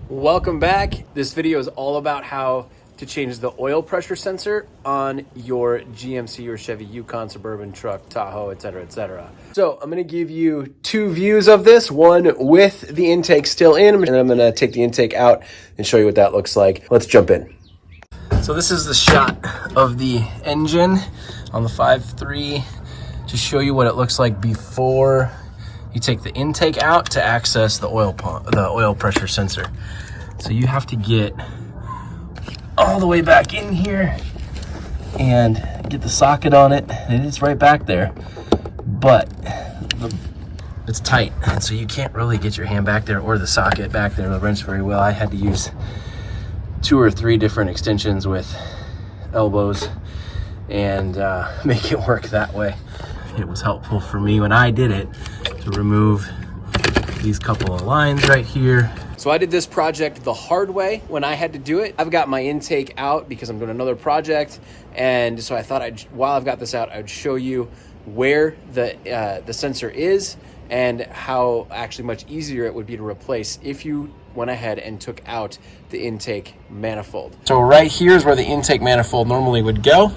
Welcome back. This video is all about how to change the oil pressure sensor on your GMC or Chevy Yukon, Suburban, truck, Tahoe, etc., etc. So I'm going to give you two views of this, one with the intake still in, and then I'm going to take the intake out and show you what that looks like. Let's jump in. So this is the shot of the engine on the 5.3 to show you what it looks like before you take the intake out to access the oil pump, the oil pressure sensor. So you have to get all the way back in here and get the socket on it. It is right back there, but it's tight, and so you can't really get your hand back there or the socket back there to wrench very well. I had to use 2 or 3 different extensions with elbows and make it work that way. It was helpful for me when I did it to remove these couple of lines right here. So I did this project the hard way when I had to do it. I've got my intake out because I'm doing another project, and so I thought while I've got this out, I'd show you where the sensor is and how actually much easier it would be to replace if you went ahead and took out the intake manifold. So right here is where the intake manifold normally would go,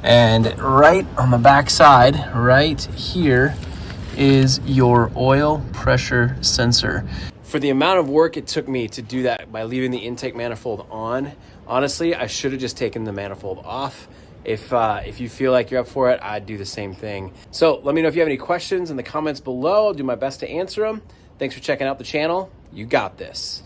and right on the back side, right here, is your oil pressure sensor. For the amount of work it took me to do that by leaving the intake manifold on, honestly, I should have just taken the manifold off. If you feel like you're up for it, I'd do the same thing. So let me know if you have any questions in the comments below. I'll do my best to answer them. Thanks for checking out the channel. You got this.